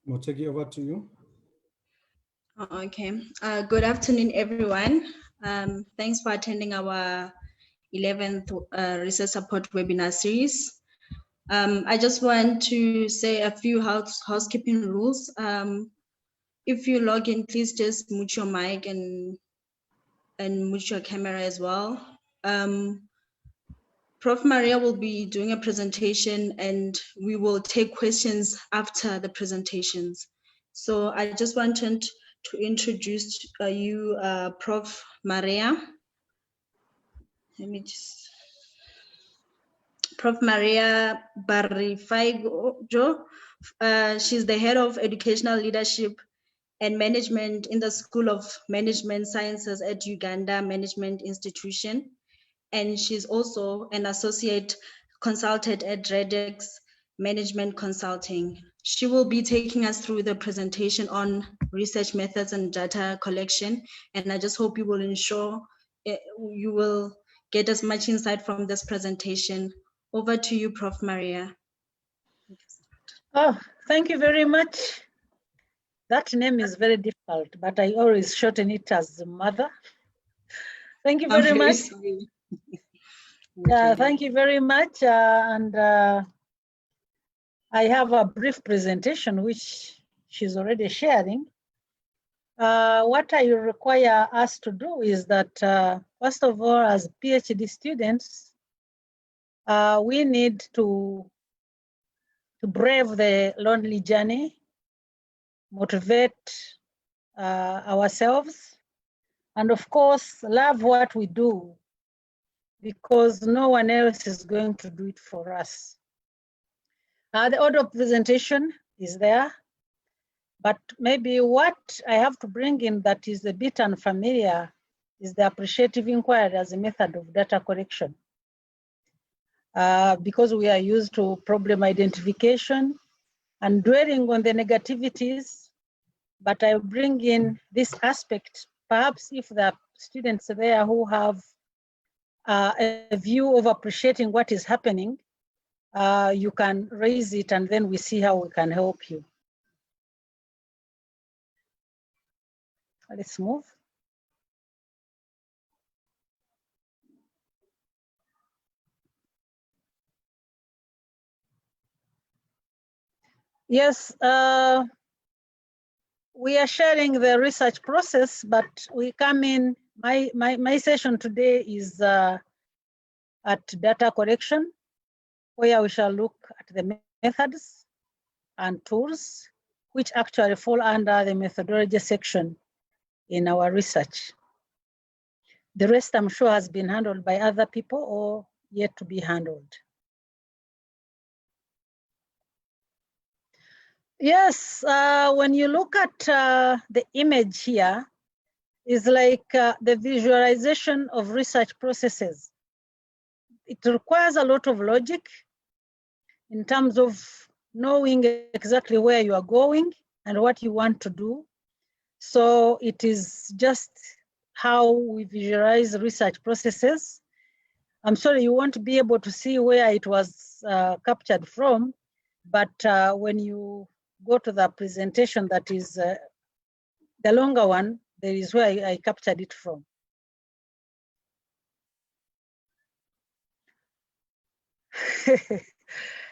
Motegi, over to you. Okay. Good afternoon, everyone. Thanks for attending our 11th research support webinar series. I just want to say a few housekeeping rules. If you log in, please just mute your mic and mute your camera as well. Prof. Maria will be doing a presentation and we will take questions after the presentations. So I just wanted to introduce you, Prof. Maria. Let me just, Prof. Maria Barrifaigo. She's the head of educational leadership and management in the School of Management Sciences at Uganda Management Institution. And she's also an associate consultant at REDX Management Consulting. She will be taking us through the presentation on research methods and data collection. And I just hope you will ensure you will get as much insight from this presentation. Over to you, Prof. Maria. Oh, thank you very much. That name is very difficult, but I always shorten it as mother. Thank you very much. Thank you very much. I have a brief presentation, which she's already sharing. What I require us to do is that, first of all, as PhD students, we need to brave the lonely journey, motivate ourselves, and of course, love what we do, because no one else is going to do it for us. The order of presentation is there, but maybe what I have to bring in that is a bit unfamiliar is the appreciative inquiry as a method of data collection. Because we are used to problem identification and dwelling on the negativities, but I bring in this aspect, perhaps if there are students there who have a view of appreciating what is happening, you can raise it and then we see how we can help you. Let's move. Yes, we are sharing the research process, but we come in, my session today is at data collection, where we shall look at the methods and tools, which actually fall under the methodology section in our research. The rest, I'm sure, has been handled by other people or yet to be handled. Yes, when you look at the image here, is like the visualization of research processes. It requires a lot of logic in terms of knowing exactly where you are going and what you want to do. So it is just how we visualize research processes. I'm sorry, you won't be able to see where it was captured from, but when you go to the presentation that is the longer one, there is where I captured it from.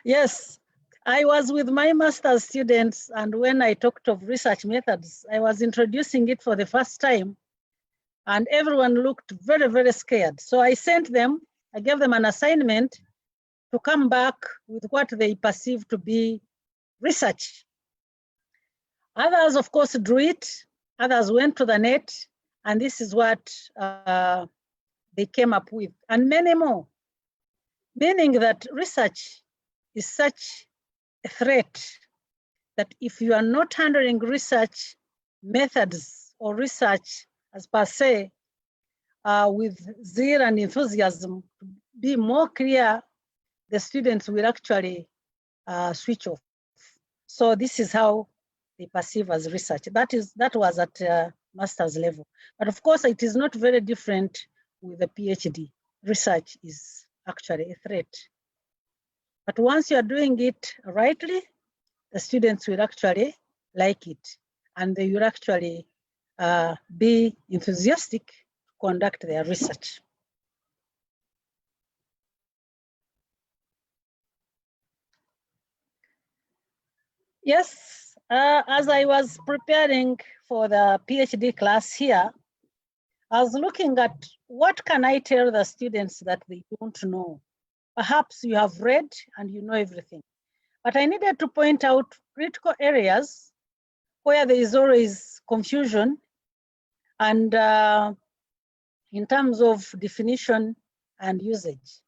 Yes, I was with my master's students, and when I talked of research methods, I was introducing it for the first time, and everyone looked very, very scared. So I sent them, I gave them an assignment to come back with what they perceive to be research. Others, of course, drew it. Others went to the net, and this is what they came up with, and many more. Meaning that research is such a threat that if you are not handling research methods or research as per se with zeal and enthusiasm, to be more clear, the students will actually switch off. So this is how they perceive as research. That was at master's level. But of course, it is not very different with the PhD. Research is actually a threat. But once you are doing it rightly, the students will actually like it, and they will actually be enthusiastic to conduct their research. Yes, as I was preparing for the PhD class here, I was looking at what can I tell the students that they don't know. Perhaps you have read and you know everything, but I needed to point out critical areas where there is always confusion and in terms of definition and usage.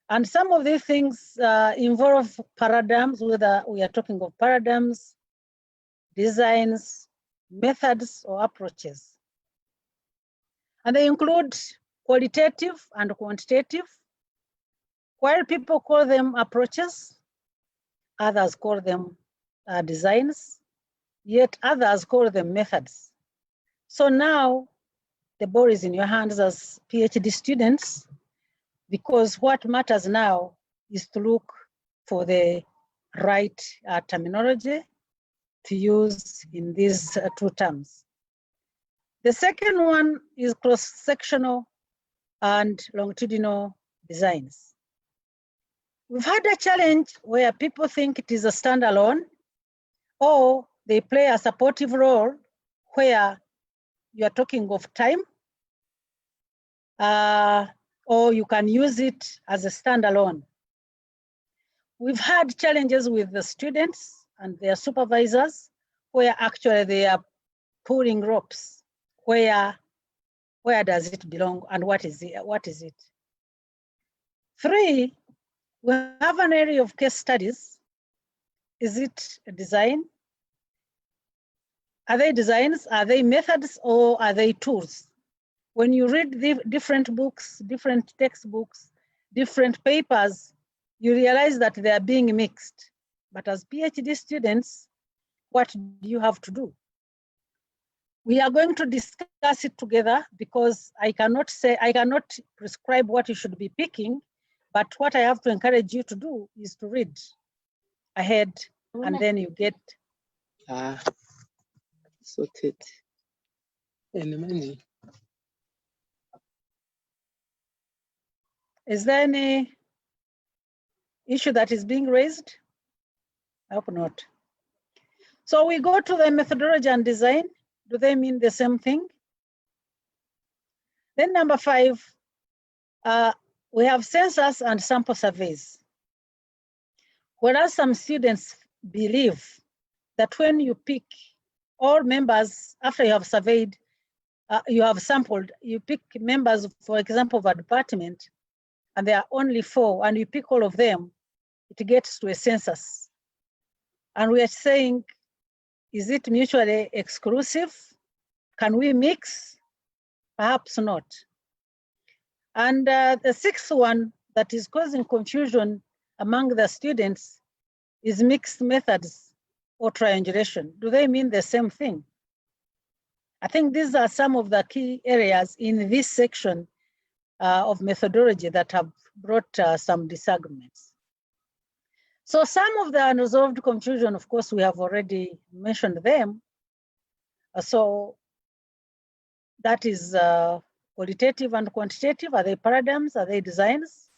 And some of these things involve paradigms, whether we are talking of paradigms, designs, methods, or approaches. And they include qualitative and quantitative. While people call them approaches, others call them designs, yet others call them methods. So now the ball is in your hands as PhD students, because what matters now is to look for the right terminology to use in these two terms. The second one is cross-sectional and longitudinal designs. We've had a challenge where people think it is a standalone, or they play a supportive role where you are talking of time, or you can use it as a standalone. We've had challenges with the students and their supervisors where actually they are pulling ropes. Where does it belong and what is it? 3, we have an area of case studies. Is it a design? Are they designs? Are they methods, or are they tools? When you read the different books, different textbooks, different papers, you realize that they are being mixed. But as PhD students, what do you have to do? We are going to discuss it together, because I cannot prescribe what you should be picking, but what I have to encourage you to do is to read ahead, and then you get. Sorted. Any money? Is there any issue that is being raised? I hope not. So we go to the methodology and design. Do they mean the same thing? Then number 5, we have census and sample surveys. Whereas some students believe that when you pick all members, after you have surveyed, you have sampled, you pick members, for example, of a department, and there are only 4, and you pick all of them, it gets to a census. And we are saying, is it mutually exclusive? Can we mix? Perhaps not. And the 6th one that is causing confusion among the students is mixed methods or triangulation. Do they mean the same thing? I think these are some of the key areas in this section of methodology that have brought some disagreements. So some of the unresolved confusion, of course, we have already mentioned them. So that is qualitative and quantitative. Are they paradigms? Are they designs?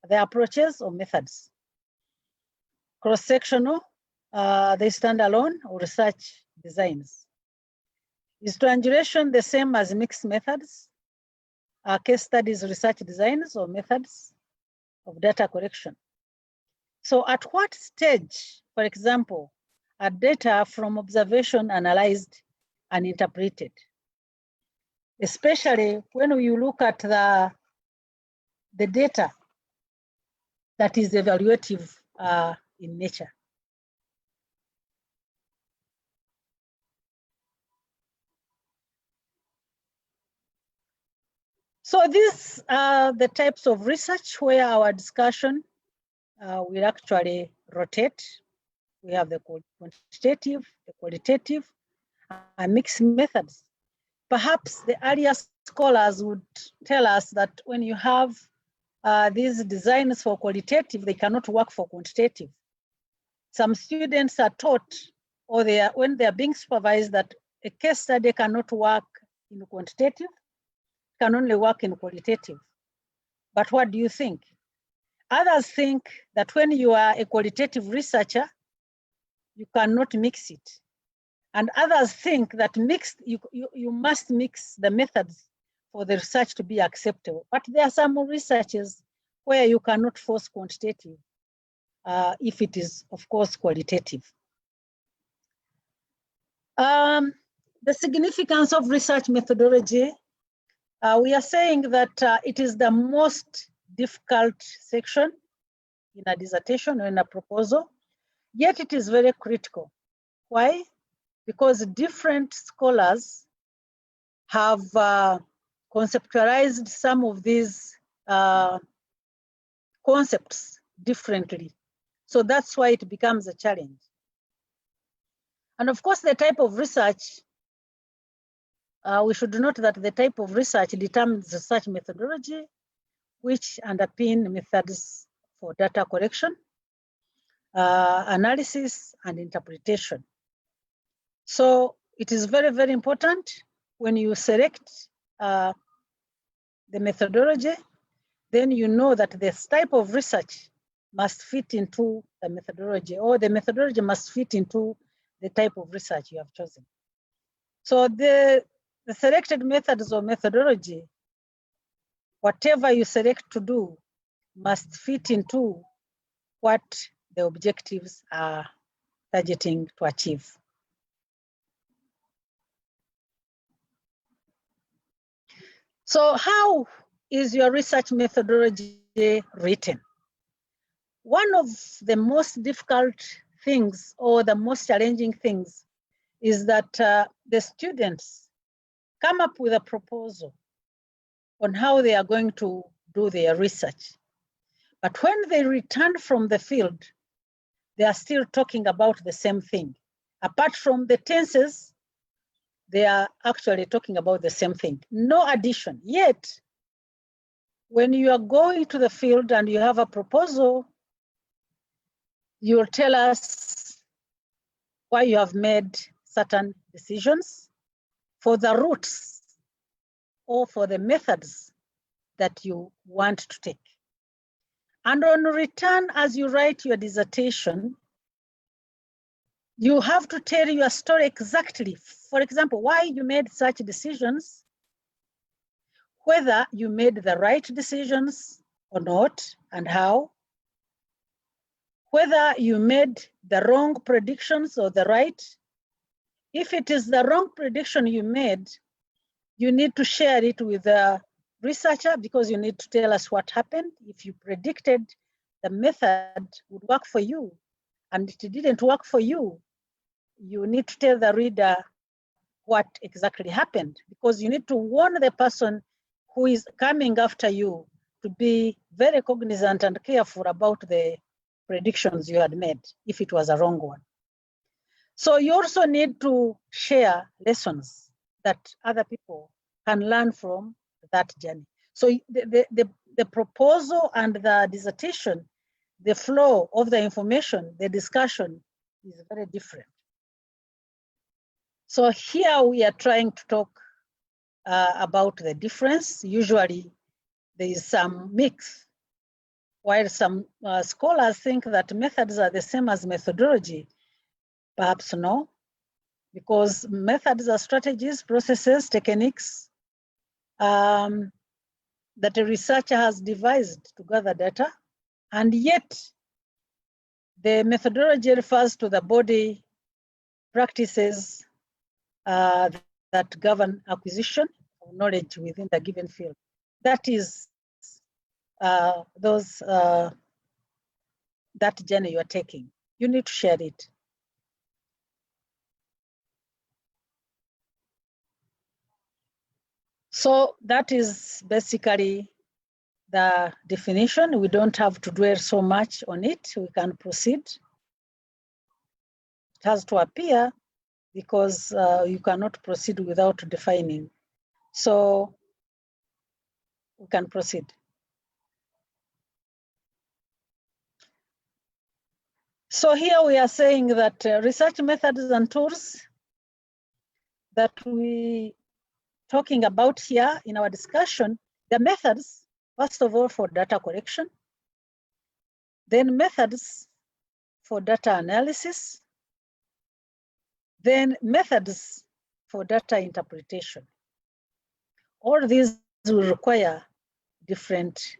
Are they approaches or methods? Cross-sectional, are they standalone or research designs? Is triangulation the same as mixed methods? Are case studies research designs or methods of data collection? So at what stage, for example, are data from observation analyzed and interpreted? Especially when you look at the data that is evaluative in nature. So these are the types of research where our discussion will actually rotate. We have the quantitative, the qualitative, and mixed methods. Perhaps the earlier scholars would tell us that when you have these designs for qualitative, they cannot work for quantitative. Some students are taught or when they are being supervised, that a case study cannot work in quantitative, can only work in qualitative. But what do you think? Others think that when you are a qualitative researcher, you cannot mix it. And others think that you must mix the methods for the research to be acceptable. But there are some researches where you cannot force quantitative if it is, of course, qualitative. The significance of research methodology, we are saying that it is the most difficult section in a dissertation or in a proposal, yet it is very critical. Why? Because different scholars have conceptualized some of these concepts differently. So that's why it becomes a challenge. And of course, the type of research, we should note that the type of research determines research methodology, which underpin methods for data collection, analysis, and interpretation. So it is very, very important when you select the methodology, then you know that this type of research must fit into the methodology, or the methodology must fit into the type of research you have chosen. So the selected methods or methodology, whatever you select to do, must fit into what the objectives are targeting to achieve. So how is your research methodology written? One of the most difficult things or the most challenging things is that the students come up with a proposal on how they are going to do their research. But when they return from the field, they are still talking about the same thing. Apart from the tenses, they are actually talking about the same thing. No addition. Yet, when you are going to the field and you have a proposal, you will tell us why you have made certain decisions for the routes or for the methods that you want to take. And on return, as you write your dissertation, you have to tell your story exactly. For example, why you made such decisions, whether you made the right decisions or not, and how, whether you made the wrong predictions or the right. If it is the wrong prediction you made, you need to share it with the researcher, because you need to tell us what happened. If you predicted the method would work for you and it didn't work for you, you need to tell the reader what exactly happened, because you need to warn the person who is coming after you to be very cognizant and careful about the predictions you had made if it was a wrong one. So you also need to share lessons that other people can learn from that journey. So the proposal and the dissertation, the flow of the information, the discussion is very different. So here we are trying to talk about the difference. Usually there is some mix, while some scholars think that methods are the same as methodology. Perhaps no, because methods are strategies, processes, techniques that a researcher has devised to gather data, and yet the methodology refers to the body practices that govern acquisition of knowledge within the given field. That is that journey you are taking. You need to share it. So that is basically the definition. We don't have to dwell so much on it. We can proceed. It has to appear, because you cannot proceed without defining. So we can proceed. So here we are saying that research methods and tools that we talking about here in our discussion, the methods, first of all, for data collection, then methods for data analysis, then methods for data interpretation. All these will require different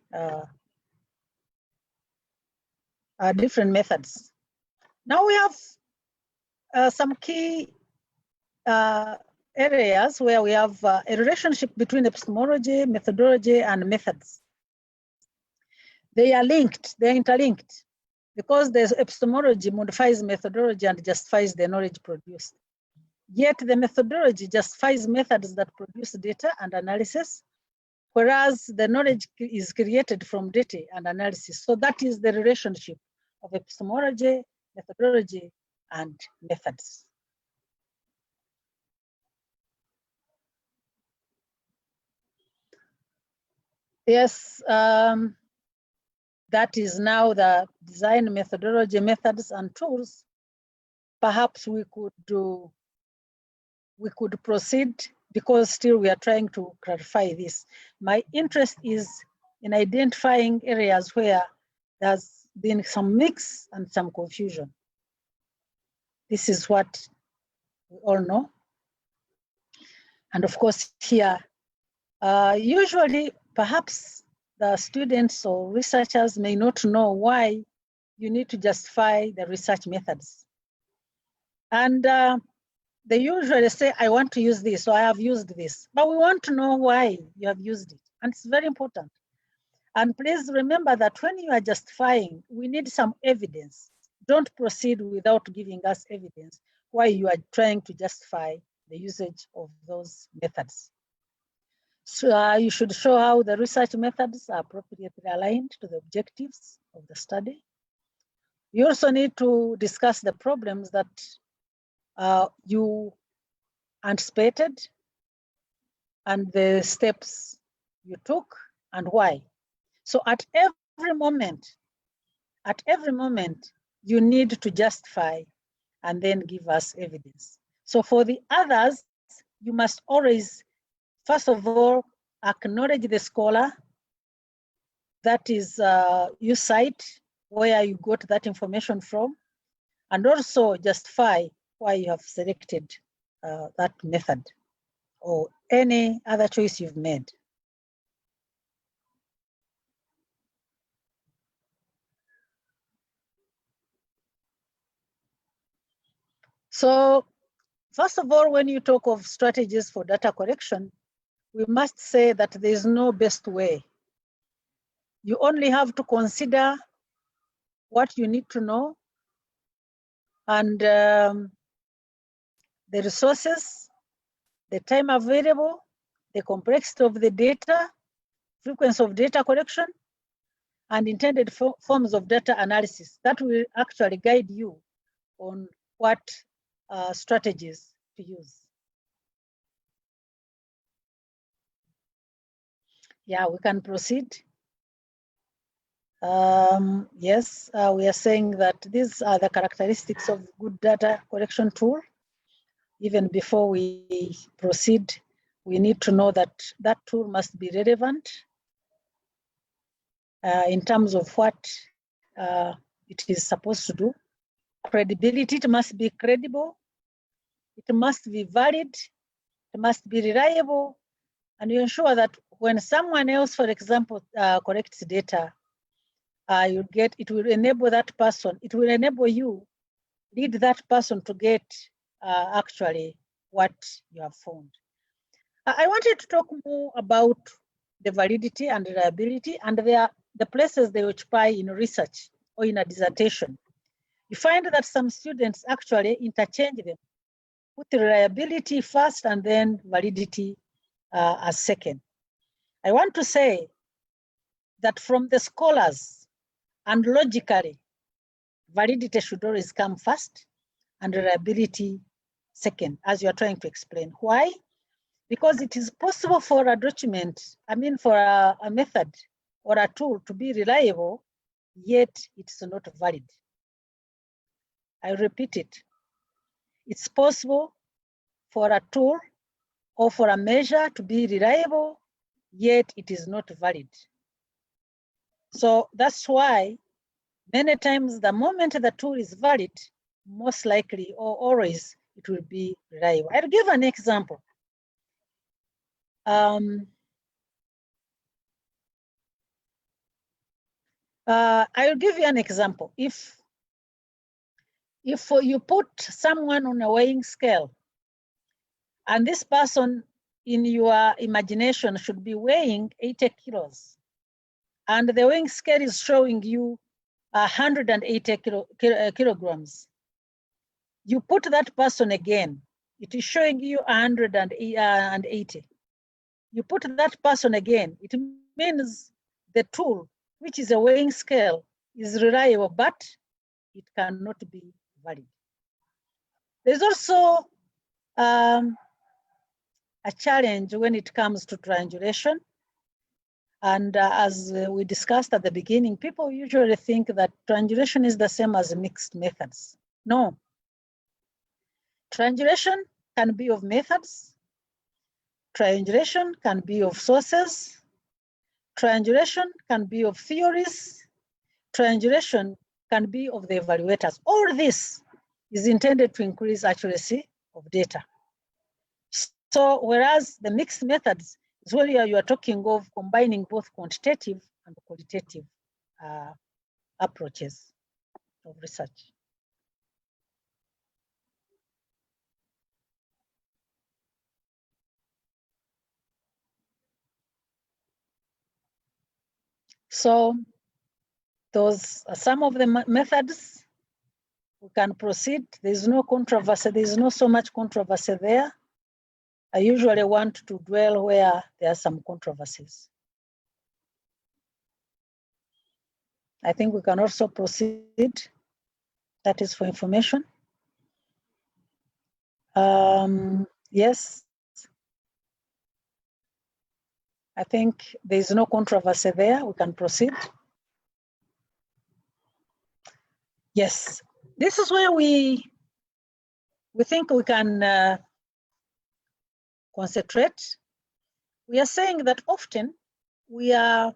methods. Now we have some key areas where we have a relationship between epistemology, methodology, and methods. They are linked, they're interlinked, because there's epistemology modifies methodology and justifies the knowledge produced. Yet the methodology justifies methods that produce data and analysis, whereas the knowledge is created from data and analysis. So that is the relationship of epistemology, methodology, and methods. Yes, that is now the design methodology, methods, and tools. Perhaps we could proceed, because still we are trying to clarify this. My interest is in identifying areas where there's been some mix and some confusion. This is what we all know. And of course here, usually perhaps the students or researchers may not know why you need to justify the research methods. And they usually say, I want to use this, so I have used this. But we want to know why you have used it. And it's very important. And please remember that when you are justifying, we need some evidence. Don't proceed without giving us evidence why you are trying to justify the usage of those methods. So you should show how the research methods are appropriately aligned to the objectives of the study. You also need to discuss the problems that you anticipated and the steps you took and why. So at every moment, you need to justify and then give us evidence. So for the others, you must always, first of all, acknowledge the scholar, that is you cite where you got that information from, and also justify why you have selected that method or any other choice you've made. So first of all, when you talk of strategies for data collection, we must say that there is no best way. You only have to consider what you need to know and the resources, the time available, the complexity of the data, frequency of data collection, and intended forms of data analysis. That will actually guide you on what strategies to use. Yeah, we can proceed. Yes, we are saying that these are the characteristics of good data collection tool. Even before we proceed, we need to know that that tool must be relevant in terms of what it is supposed to do. Credibility, it must be credible. It must be valid. It must be reliable. And you ensure that when someone else, for example, collects data, it will enable that person, it will enable you, lead that person to get actually what you have found. I wanted to talk more about the validity and reliability, and the places they occupy in research or in a dissertation. You find that some students actually interchange them, put reliability first and then validity as second. I want to say that from the scholars and logically, validity should always come first and reliability second, as you are trying to explain. Why? Because it is possible for a document, for a method or a tool to be reliable, yet it's not valid. I repeat it. It's possible for a tool or for a measure to be reliable, yet it is not valid. So that's why many times the moment the tool is valid, most likely or always it will be reliable. I'll give an example. I'll give you an example. If you put someone on a weighing scale, and this person in your imagination should be weighing 80 kilos, and the weighing scale is showing you 180 kilograms. You put that person again, it is showing you 180. You put that person again, it means the tool, which is a weighing scale, is reliable, but it cannot be valid. There's also a challenge when it comes to triangulation. And as we discussed at the beginning, people usually think that triangulation is the same as mixed methods. No. Triangulation can be of methods. Triangulation can be of sources. Triangulation can be of theories. Triangulation can be of the evaluators. All this is intended to increase accuracy of data. So whereas the mixed methods is where you are talking of combining both quantitative and qualitative approaches of research. So those are some of the methods. We can proceed. There's no controversy. There's not so much controversy there. I usually want to dwell where there are some controversies. I think we can also proceed. That is for information. Yes. I think there's no controversy there. We can proceed. Yes. This is where we think we can concentrate. We are saying that often we are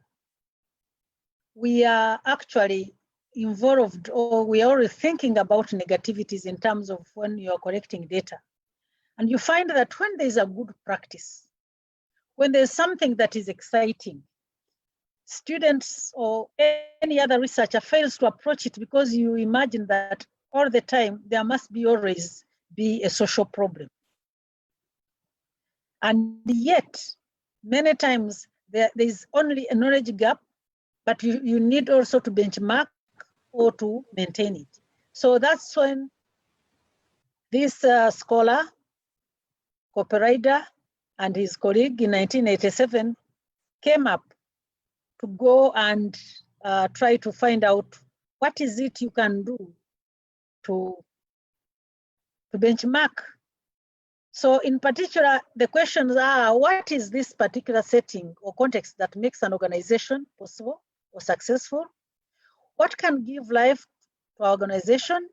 actually involved, or we are already thinking about negativities in terms of when you are collecting data. And you find that when there's a good practice, when there's something that is exciting, students or any other researcher fails to approach it because you imagine that all the time there must be always be a social problem. And yet, many times there's only a knowledge gap, but you need also to benchmark or to maintain it. So that's when this scholar, Cooperrider, and his colleague in 1987 came up to go and try to find out what is it you can do to benchmark. So in particular, the questions are, what is this particular setting or context that makes an organization possible or successful? What can give life to our organization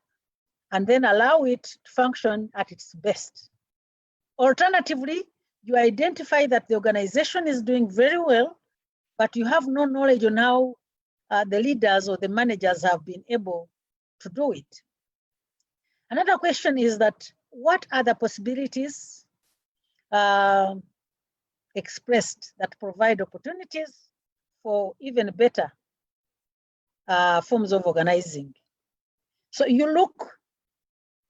and then allow it to function at its best? Alternatively, you identify that the organization is doing very well, but you have no knowledge on how the leaders or the managers have been able to do it. Another question is that, what are the possibilities expressed that provide opportunities for even better forms of organizing? So you look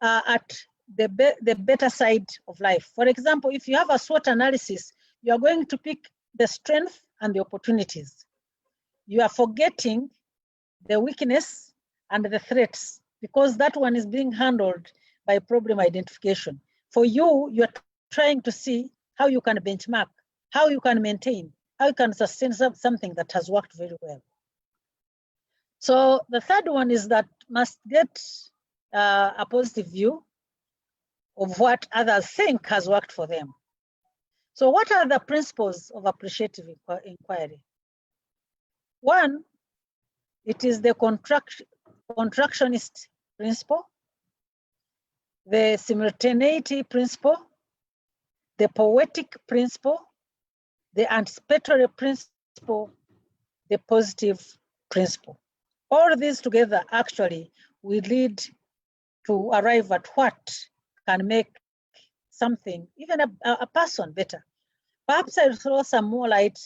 at the better side of life. For example, if you have a SWOT analysis, you are going to pick the strength and the opportunities. You are forgetting the weakness and the threats, because that one is being handled by problem identification. For you, you are trying to see how you can benchmark, how you can maintain, how you can sustain something that has worked very well. So the third one is that must get a positive view of what others think has worked for them. So what are the principles of appreciative inquiry? One, it is the constructionist principle. the simultaneity principle, the poetic principle, the anticipatory principle, the positive principle. All these together actually will lead to arrive at what can make something, even a person, better. Perhaps I'll throw some more light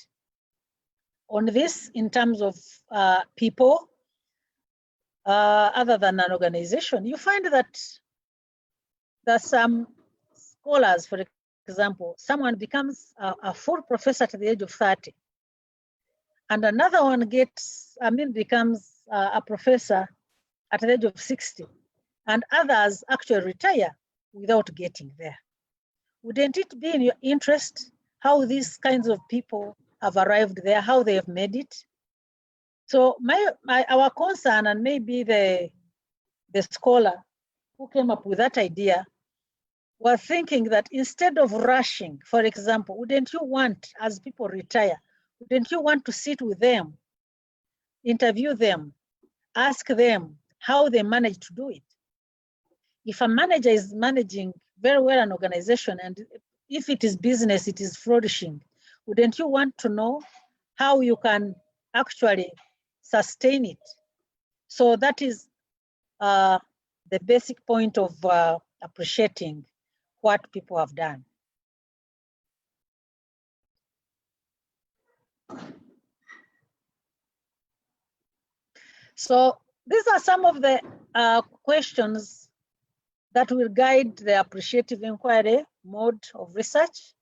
on this in terms of people other than an organization. You find that there's some scholars, for example, someone becomes a full professor at the age of 30, and another one becomes a professor at the age of 60, and others actually retire without getting there. Wouldn't it be in your interest how these kinds of people have arrived there, how they have made it? So our concern, and maybe the scholar who came up with that idea, were thinking that instead of rushing, for example, wouldn't you want, as people retire, wouldn't you want to sit with them, interview them, ask them how they manage to do it? If a manager is managing very well an organization, and if it is business, it is flourishing, wouldn't you want to know how you can actually sustain it? So that is the basic point of appreciating what people have done. So these are some of the questions that will guide the appreciative inquiry mode of research.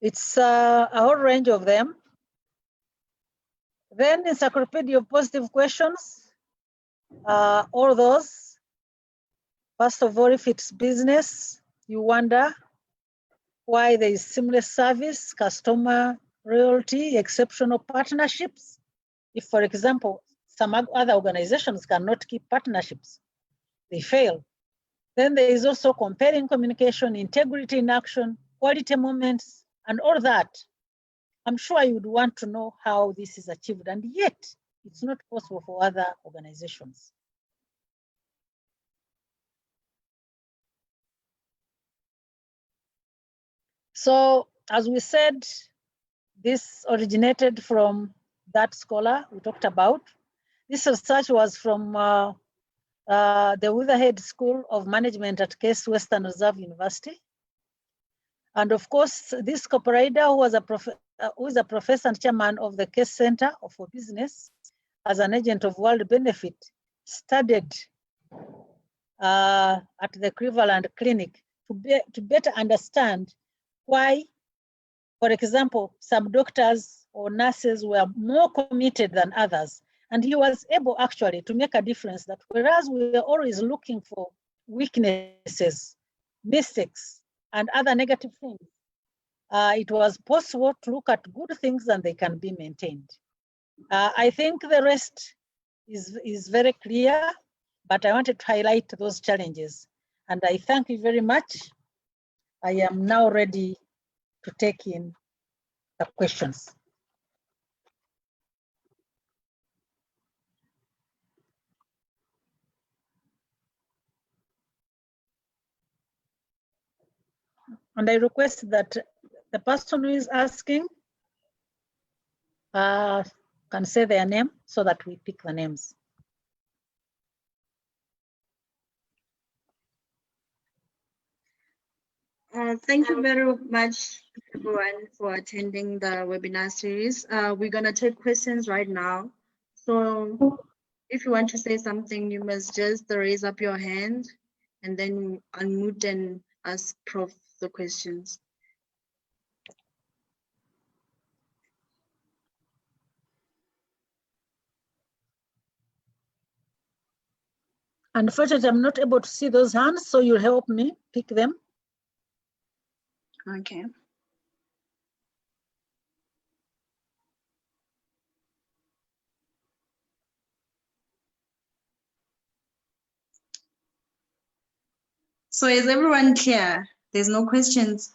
It's a whole range of them. Then encyclopedia of positive questions, all those. First of all, if it's business, you wonder why there is seamless service, customer loyalty, exceptional partnerships. If, for example, some other organizations cannot keep partnerships, they fail. Then there is also compelling communication, integrity in action, quality moments, and all that. I'm sure you would want to know how this is achieved, and yet it's not possible for other organizations. So, as we said, this originated from that scholar we talked about. This research was from the Witherhead School of Management at Case Western Reserve University. And of course, this Cooperrider, who is a professor and chairman of the Case Center for Business as an agent of World Benefit, studied at the Cleveland Clinic to better understand why, for example, some doctors or nurses were more committed than others. And he was able actually to make a difference that whereas we were always looking for weaknesses, mistakes, and other negative things, it was possible to look at good things and they can be maintained. I think the rest is very clear, but I wanted to highlight those challenges. And I thank you very much. I am now ready to take in the questions. And I request that the person who is asking can say their name so that we pick the names. Thank you very much, everyone, for attending the webinar series. We're going to take questions right now. So if you want to say something, you must just raise up your hand and then unmute and ask Prof the questions. Unfortunately, I'm not able to see those hands, so you'll help me pick them. Okay. So is everyone clear? There's no questions?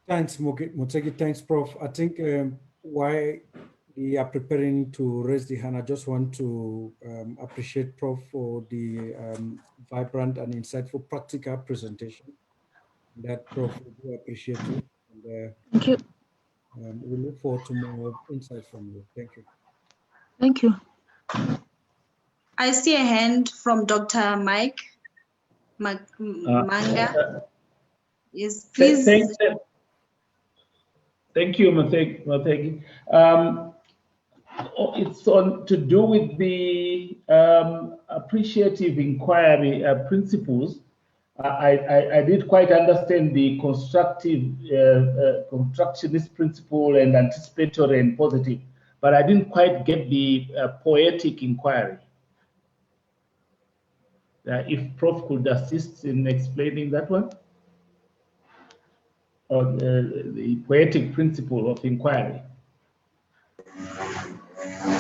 Thanks, Mutegi. Thanks, Prof. I think while we are preparing to raise the hand, I just want to appreciate Prof for the vibrant and insightful practical presentation. That Prof, we do appreciate you. And, Thank you. we look forward to more insights from you. Thank you. Thank you. I see a hand from Dr. Mike Manga. Yes, please. Thank you, Mategi. It's on to do with the appreciative inquiry principles. I did quite understand the constructionist principle and anticipatory and positive, but I didn't quite get the poetic inquiry. If Prof could assist in explaining that one, or the poetic principle of inquiry.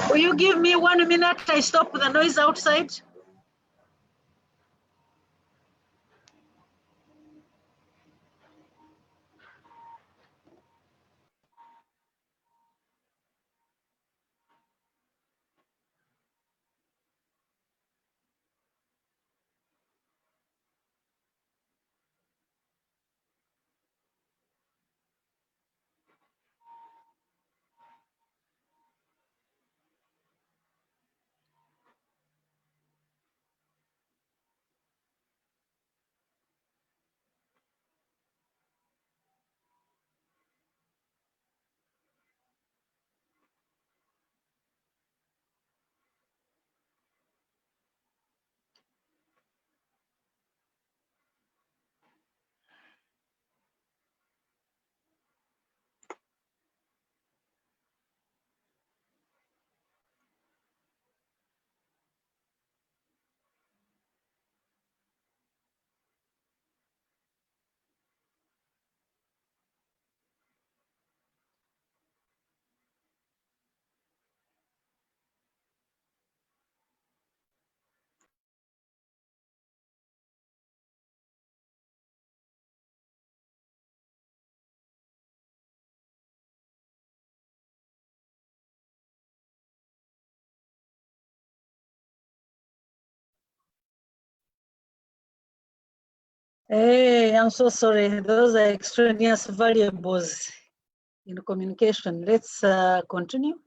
Will you give me 1 minute? I stop the noise outside. Hey, I'm so sorry. Those are extraneous variables in communication. Let's continue.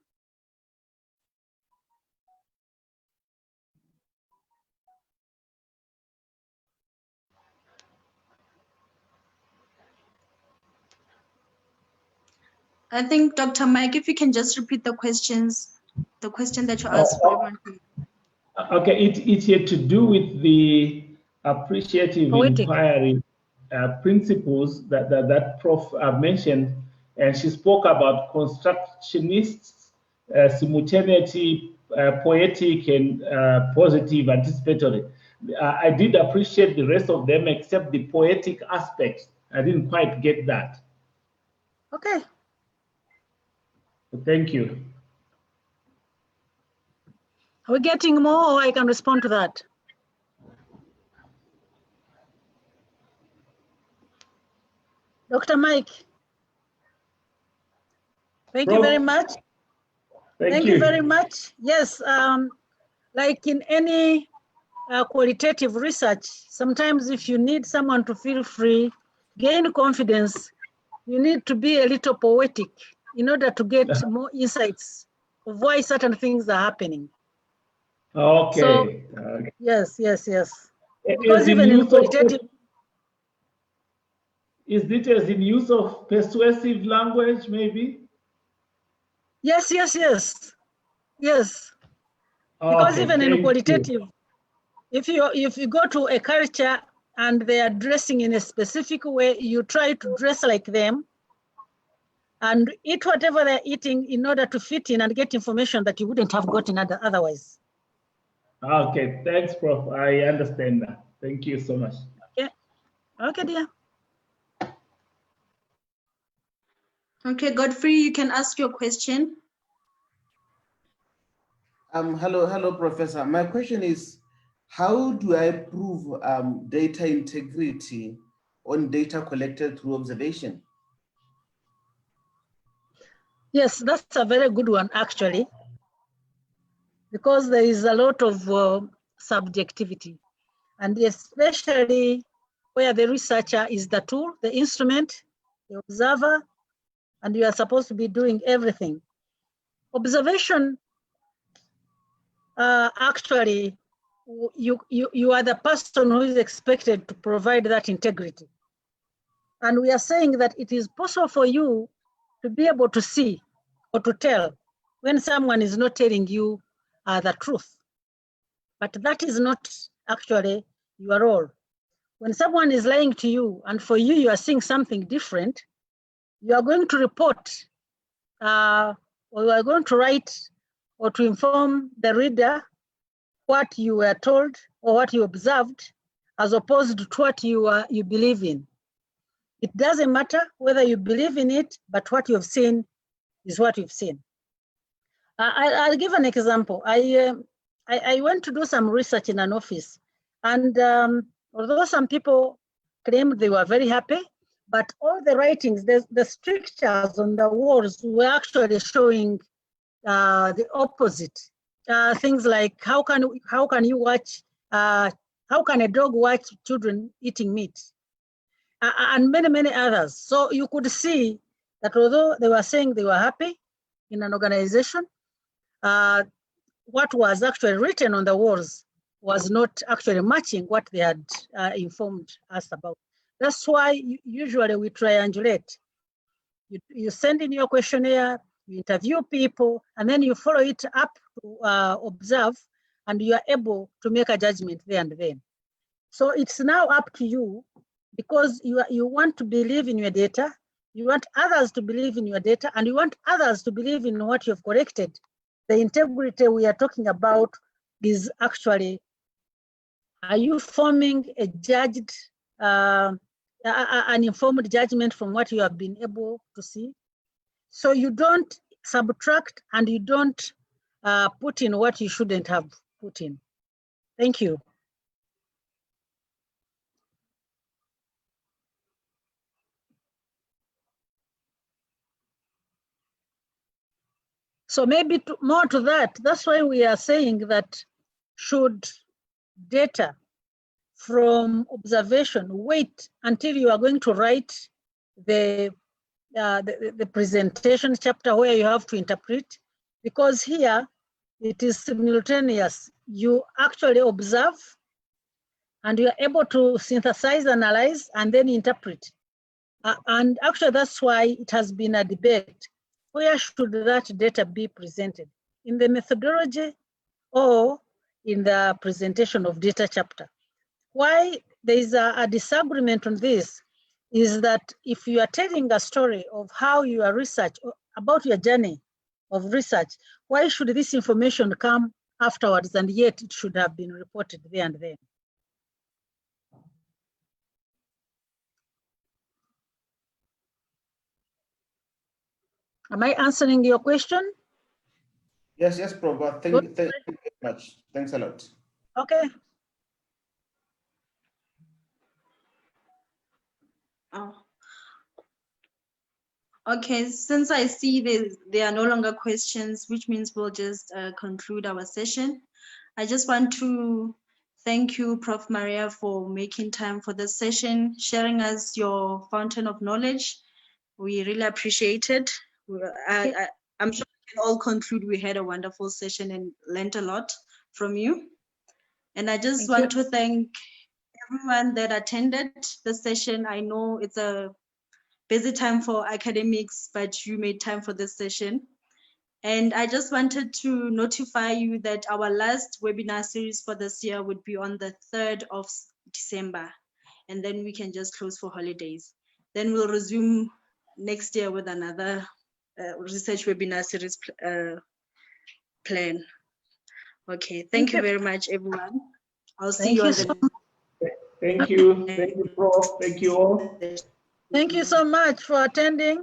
I think, Dr. Mike, if you can just repeat the questions, the question that you asked for everyone. Okay, it's here to do with the appreciative Poetic. inquiry principles that Prof mentioned, and she spoke about constructionists, simultaneity, poetic, and positive, anticipatory. I did appreciate the rest of them except the poetic aspect. I didn't quite get that. Okay. Thank you. Are we getting more, or I can respond to that? Dr. Mike. Thank you very much. Thank you very much. Yes, like in any qualitative research, sometimes if you need someone to feel free, gain confidence, you need to be a little poetic in order to get more insights of why certain things are happening. Okay. So, yes. Because even in qualitative, is it as in use of persuasive language, maybe? Yes. Because Okay, even in qualitative, if you go to a culture and they are dressing in a specific way, you try to dress like them and eat whatever they're eating in order to fit in and get information that you wouldn't have gotten otherwise. Okay, thanks, Prof. I understand that. Thank you so much. Okay, dear. Okay, Godfrey, you can ask your question. Hello, Professor. My question is, how do I prove data integrity on data collected through observation? Yes, that's a very good one, actually, because there is a lot of subjectivity, and especially where the researcher is the tool, the instrument, the observer, and you are supposed to be doing everything. Observation, actually, you are the person who is expected to provide that integrity. And we are saying that it is possible for you to be able to see or to tell when someone is not telling you the truth. But that is not actually your role. When someone is lying to you and for you, you are seeing something different, you are going to report or you are going to write or to inform the reader what you were told or what you observed, as opposed to what you believe in. It doesn't matter whether you believe in it, but what you've seen is what you've seen. I'll give an example. I went to do some research in an office, and although some people claimed they were very happy, but all the writings, the strictures on the walls were actually showing the opposite. Things like how can you watch? How can a dog watch children eating meat? And many others. So you could see that although they were saying they were happy in an organization, what was actually written on the walls was not actually matching what they had informed us about. That's why usually we triangulate. You send in your questionnaire, you interview people, and then you follow it up to observe, and you are able to make a judgment there and then. So it's now up to you, because you want to believe in your data, you want others to believe in your data, and you want others to believe in what you've corrected. The integrity we are talking about is actually, are you forming a judged, an informed judgment from what you have been able to see? So you don't subtract and you don't put in what you shouldn't have put in. Thank you. So maybe more to that, that's why we are saying that should data from observation wait until you are going to write the presentation chapter where you have to interpret, because here it is simultaneous. You actually observe and you are able to synthesize, analyze, and then interpret. And actually that's why it has been a debate. Where should that data be presented? In the methodology or in the presentation of data chapter? Why there is a disagreement on this is that if you are telling a story of how your research, about your journey of research, why should this information come afterwards and yet it should have been reported there and then? Am I answering your question? Yes, Prof. Thank you very much. Thanks a lot. Okay. Oh. Okay, since I see there are no longer questions, which means we'll just conclude our session. I just want to thank you, Prof. Maria, for making time for this session, sharing us your fountain of knowledge. We really appreciate it. I'm sure we can all conclude we had a wonderful session and learned a lot from you. And I just want to thank everyone that attended the session. I know it's a busy time for academics, but you made time for this session. And I just wanted to notify you that our last webinar series for this year would be on the 3rd of December. And then we can just close for holidays. Then we'll resume next year with another research webinar series plan. Okay, thank you very much, everyone. I'll see you on the Thank you. Thank you, Prof. Thank you all. Thank you so much for attending.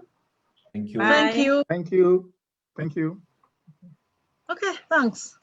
Thank you. Bye. Thank you. Thank you. Thank you. Okay, thanks.